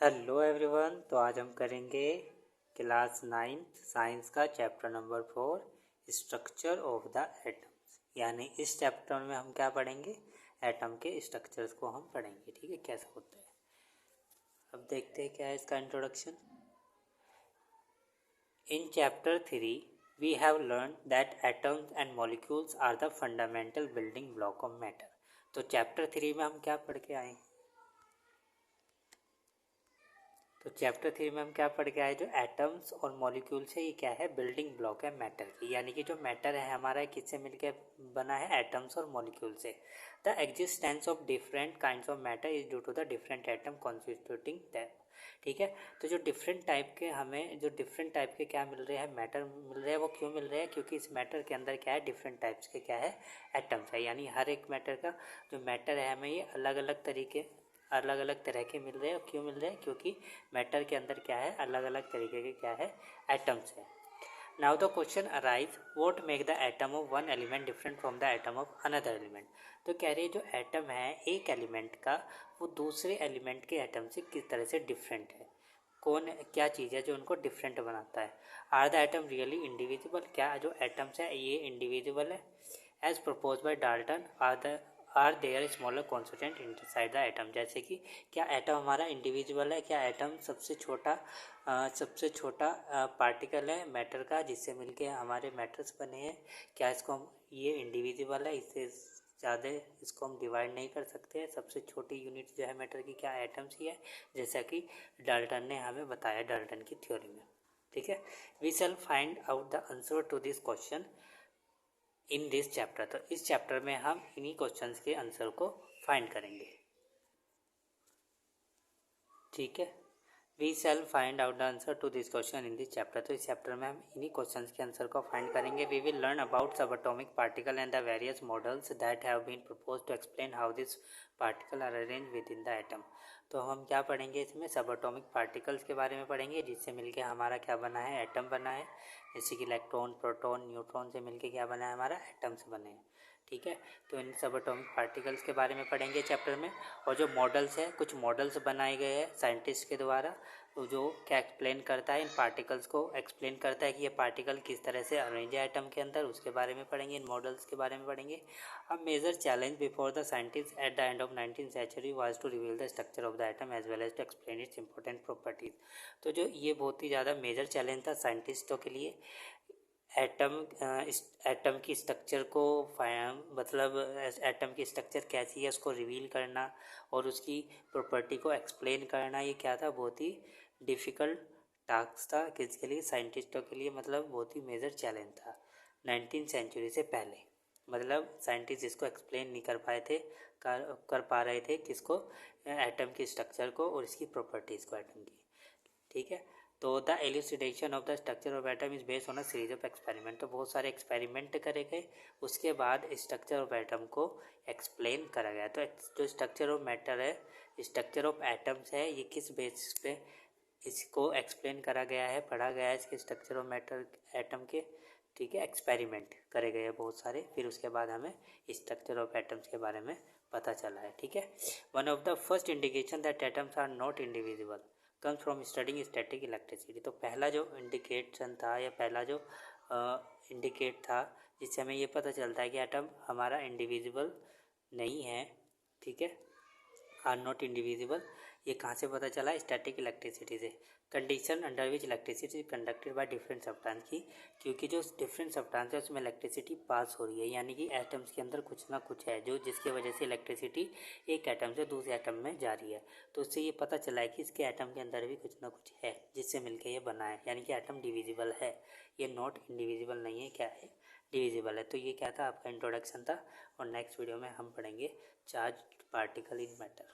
Hello everyone. तो आज हम करेंगे क्लास 9 साइंस का chapter number 4 structure of the atoms. यानी इस चैप्टर में हम क्या पढ़ेंगे, एटम के स्ट्रक्चर्स को हम पढ़ेंगे। ठीक है, कैसे होते हैं। अब देखते हैं क्या है इसका introduction. In chapter 3 we have learn that atoms and molecules are the fundamental building block of matter. तो चैप्टर 3 में हम क्या पढ़ के आए हैं, तो चैप्टर 3 में हम क्या पढ़ के आए, जो एटम्स और मॉलिक्यूल्स है ये क्या है, बिल्डिंग ब्लॉक है मैटर की। यानी कि जो मैटर है हमारा किससे मिलकर बना है, एटम्स और मॉलिक्यूल से। The existence of different kinds of matter is due to the different atom constituting them. ठीक है, तो जो डिफरेंट टाइप के हमें जो डिफरेंट टाइप के क्या मिल रहे हैं, मैटर मिल रहे हैं, वो क्यों मिल रहे हैं, क्योंकि इस मैटर के अंदर क्या है, डिफरेंट टाइप्स के क्या है, एटम्स है। यानी हर एक मैटर का जो मैटर है हमें ये अलग अलग तरह के मिल रहे हैं। क्यों मिल रहे हैं, क्योंकि मैटर के अंदर क्या है, अलग अलग तरीके के क्या है, एटम्स है। Now the question arise, what make the atom of one element different from the atom of another element. तो कह रहे जो एटम है एक एलिमेंट का, वो दूसरे एलिमेंट के एटम से किस तरह से डिफरेंट है। कौन क्या चीज़ है जो उनको डिफरेंट बनाता है। Are the atom really individual, क्या जो एटम्स है ये इंडिविजुअल है। As propose by Dalton, are there smaller constituent inside the atom. जैसे कि क्या एटम हमारा इंडिविजुअल है, क्या एटम सबसे छोटा पार्टिकल है मैटर का, जिससे मिलके हमारे मैटर्स बने हैं। क्या इसको हम ये इंडिविजुअल है, इससे ज़्यादा इसको हम डिवाइड नहीं कर सकते हैं। सबसे छोटी यूनिट जो है मैटर की क्या एटम्स ही है, जैसा कि डाल्टन ने हमें बताया डाल्टन की थ्योरी में। ठीक है, we shall find out the answer to this question in this chapter. तो इस चैप्टर में हम इन्हीं क्वेश्चंस के आंसर को फाइंड करेंगे। ठीक है, we shall find out the answer to this question in this chapter. तो इस चैप्टर में हम इन्हीं क्वेश्चंस के आंसर को फाइंड करेंगे। We will learn about subatomic particle and the various models that have been proposed to explain how this particle are arrange within the atom. तो हम क्या पढ़ेंगे इसमें, सब एटॉमिक पार्टिकल्स के बारे में पढ़ेंगे, जिससे मिलके हमारा क्या बना है, एटम बना है। जैसे कि इलेक्ट्रॉन, प्रोटॉन, न्यूट्रॉन से मिलके क्या बना है, हमारा एटम्स बने हैं। ठीक है, तो इन सब एटॉमिक पार्टिकल्स के बारे में पढ़ेंगे चैप्टर में। और जो मॉडल्स हैं, कुछ मॉडल्स बनाए गए हैं साइंटिस्ट के द्वारा, जो क्या एक्सप्लेन करता है, इन पार्टिकल्स को एक्सप्लेन करता है कि ये पार्टिकल किस तरह से अरेंज है एटम के अंदर, उसके बारे में पढ़ेंगे, इन मॉडल्स के बारे में पढ़ेंगे। A major challenge before the scientist at the end of 19th century was to reveal the structure of the atom as well as to explain its important properties. तो जो ये बहुत ही ज़्यादा मेजर चैलेंज था साइंटिस्टों के लिए, एटम की structure को मतलब एटम की स्ट्रक्चर कैसी है उसको रिवील करना और उसकी प्रॉपर्टी को एक्सप्लेन करना, ये क्या था, बहुत ही डिफ़िकल्ट टास्क था किसके लिए, साइंटिस्टों के लिए। मतलब बहुत ही मेजर चैलेंज था 19th सेंचुरी से पहले। मतलब साइंटिस्ट इसको एक्सप्लेन नहीं कर पाए थे, कर पा रहे थे किसको, एटम की स्ट्रक्चर को और इसकी प्रॉपर्टीज़ को एटम की। ठीक है, तो the एल्यूसिडेशन of the structure of atom is based on a series of experiment. तो बहुत सारे एक्सपेरिमेंट करे गए, उसके बाद स्ट्रक्चर ऑफ एटम को एक्सप्लेन करा गया। तो जो स्ट्रक्चर ऑफ मैटर है, स्ट्रक्चर ऑफ एटम्स है, ये किस बेसिस पे इसको एक्सप्लेन करा गया है, पढ़ा गया है, इसके स्ट्रक्चर ऑफ मैटर एटम के। ठीक है, एक्सपेरिमेंट करे गए हैं बहुत सारे, फिर उसके बाद हमें स्ट्रक्चर ऑफ एटम्स के बारे में पता चला है। ठीक है, one of the first indication that atoms are not individual comes from studying static electricity. तो पहला जो इंडिकेशन था या पहला जो इंडिकेट था जिससे हमें ये पता चलता है कि एटम हमारा इंडिविजुअल नहीं है। ठीक है, आर नॉट इंडिविजुअल, ये कहाँ से पता चला, स्टैटिक इलेक्ट्रिसिटी से। Condition under which electricity conducted by different substance की, क्योंकि जो डिफरेंट सब्सटेंस है उसमें इलेक्ट्रिसिटी पास हो रही है। यानी कि एटम्स के अंदर कुछ ना कुछ है जो जिसकी वजह से इलेक्ट्रिसिटी एक एटम से दूसरे एटम में जा रही है। तो उससे ये पता चला है कि इसके एटम के अंदर भी कुछ ना कुछ है जिससे मिलकर ये बना है। यानी कि एटम डिविजिबल है, ये नॉट इंडिविजिबल नहीं है, क्या है, डिविजिबल है। तो ये क्या था, आपका इंट्रोडक्शन था। और नेक्स्ट वीडियो में हम पढ़ेंगे चार्ज पार्टिकल इन मैटर।